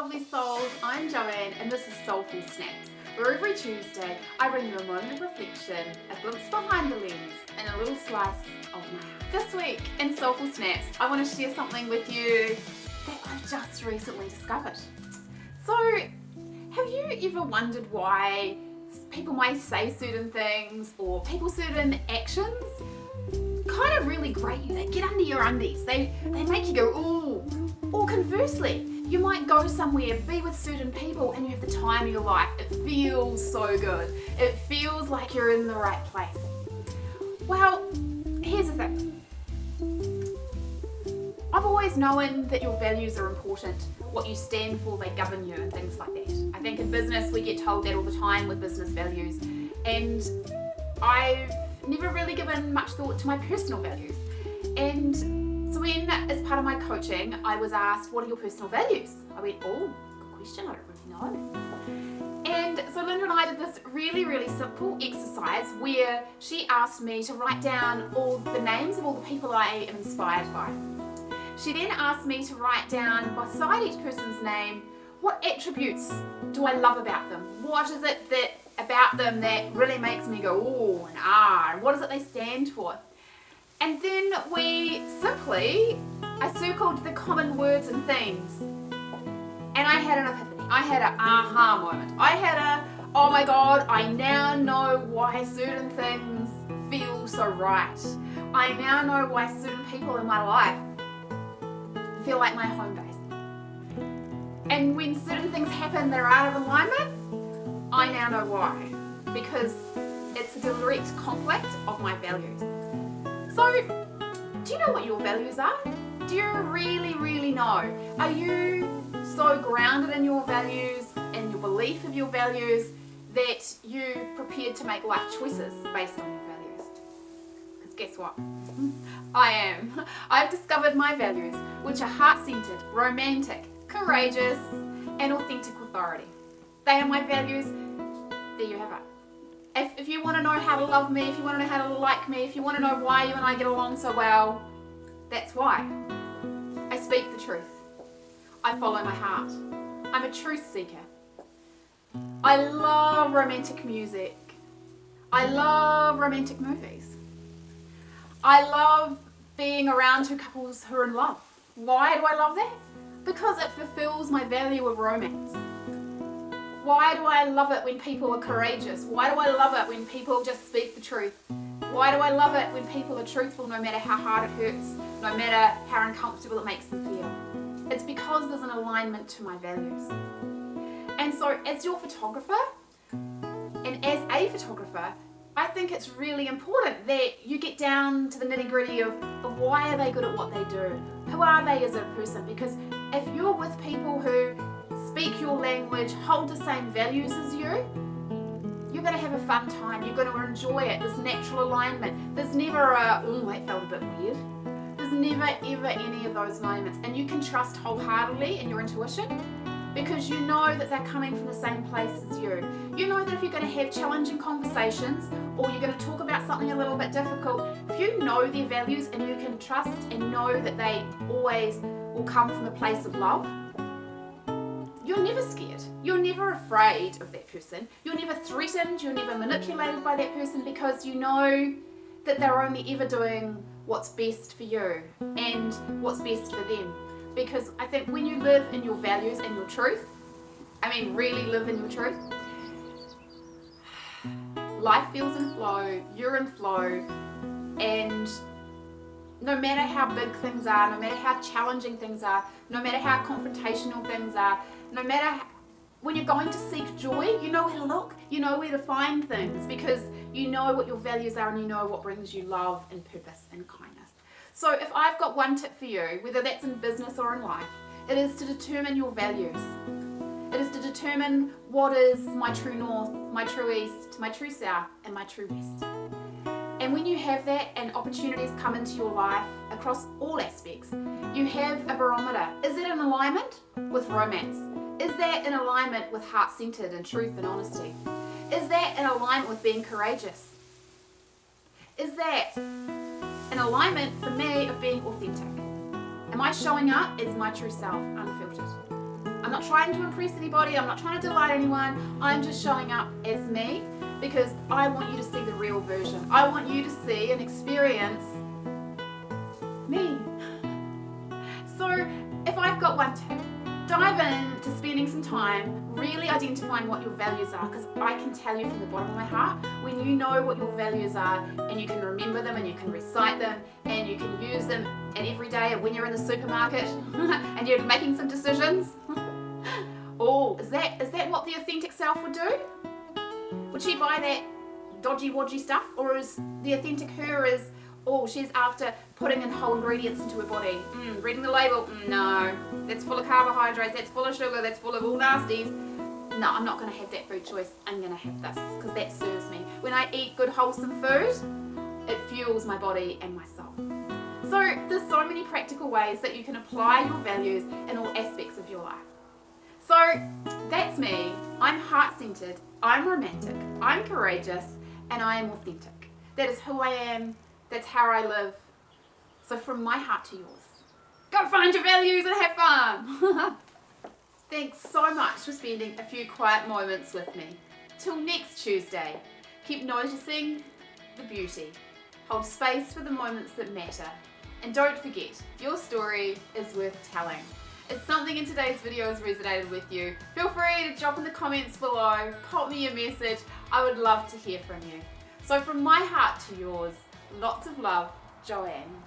lovely souls, I'm Joanne and this is Soulful Snaps, where every Tuesday I bring you a moment of reflection, a glimpse behind the lens and a little slice of my heart. This week in Soulful Snaps I want to share something with you that I've just recently discovered. So, have you ever wondered why people might say certain things or certain actions kind of really grate you? They get under your undies, they make you go ooh. Or conversely, you might go somewhere, be with certain people and you have the time of your life. It feels so good. It feels like you're in the right place. Well, here's the thing. I've always known that your values are important. What you stand for, they govern you and things like that. I think in business we get told that all the time with business values, and I've never really given much thought to my personal values. And so when, as part of my coaching, I was asked, what are your personal values? I went, oh, good question, I don't really know. And so Linda and I did this really simple exercise where she asked me to write down all the names of all the people I am inspired by. She then asked me to write down beside each person's name, what attributes do I love about them? What is it that about them that really makes me go, oh, and ah, and what is it they stand for? And then I circled the common words and themes. And I had an epiphany. I had an aha moment. I had oh my God, I now know why certain things feel so right. I now know why certain people in my life feel like my home base. And when certain things happen that are out of alignment, I now know why. Because it's a direct conflict of my values. So, do you know what your values are? Do you really know? Are you so grounded in your values and your belief of your values that you're prepared to make life choices based on your values? Because guess what? I am. I've discovered my values, which are heart-centered, romantic, courageous, and authentic authority. They are my values. There you have it. If you want to know how to love me, if you want to know how to like me, if you want to know why you and I get along so well, that's why. I speak the truth. I follow my heart. I'm a truth seeker. I love romantic music. I love romantic movies. I love being around two couples who are in love. Why do I love that? Because it fulfills my value of romance. Why do I love it when people are courageous? Why do I love it when people just speak the truth? Why do I love it when people are truthful no matter how hard it hurts, no matter how uncomfortable it makes them feel? It's because there's an alignment to my values. And so as your photographer, and as a photographer, I think it's really important that you get down to the nitty-gritty of why are they good at what they do? Who are they as a person? Because if you're with people who speak your language, hold the same values as you, you're going to have a fun time. You're going to enjoy it. There's natural alignment. There's never oh, that felt a bit weird. There's never ever any of those moments. And you can trust wholeheartedly in your intuition because you know that they're coming from the same place as you. You know that if you're going to have challenging conversations or you're going to talk about something a little bit difficult, if you know their values and you can trust and know that they always will come from a place of love, you're never scared. You're never afraid of that person. You're never threatened. You're never manipulated by that person because you know that they're only ever doing what's best for you and what's best for them. Because I think when you live in your values and your truth, really live in your truth, life feels in flow, you're in flow, and no matter how big things are, no matter how challenging things are, no matter how confrontational things are, no matter when you're going to seek joy, you know where to look, you know where to find things because you know what your values are and you know what brings you love and purpose and kindness. So if I've got one tip for you, whether that's in business or in life, it is to determine your values. It is to determine what is my true north, my true east, my true south, and my true west. And when you have that and opportunities come into your life across all aspects, you have a barometer. Is it in alignment with romance? Is that in alignment with heart-centered and truth and honesty? Is that in alignment with being courageous? Is that an alignment for me of being authentic? Am I showing up as my true self, unfiltered? I'm not trying to impress anybody, I'm not trying to delight anyone, I'm just showing up as me because I want you to see the real version. I want you to see and experience me. So if I've got one tip, dive in to spending some time really identifying what your values are, because I can tell you from the bottom of my heart, when you know what your values are and you can remember them and you can recite them and you can use them and every day when you're in the supermarket and you're making some decisions, oh, is that what the authentic self would do? Would she buy that dodgy wodgy stuff, or is the authentic her is, oh, she's after putting in whole ingredients into her body. Reading the label, no, that's full of carbohydrates, that's full of sugar, that's full of all nasties. No, I'm not going to have that food choice. I'm going to have this because that serves me. When I eat good wholesome food, it fuels my body and my soul. So there's so many practical ways that you can apply your values in all aspects of your life. So that's me. I'm heart-centered, I'm romantic, I'm courageous, and I am authentic. That is who I am. That's how I live. So from my heart to yours, go find your values and have fun. Thanks so much for spending a few quiet moments with me. Till next Tuesday, keep noticing the beauty. Hold space for the moments that matter. And don't forget, your story is worth telling. If something in today's video has resonated with you, feel free to drop in the comments below, pop me a message. I would love to hear from you. So from my heart to yours, lots of love, Joanne.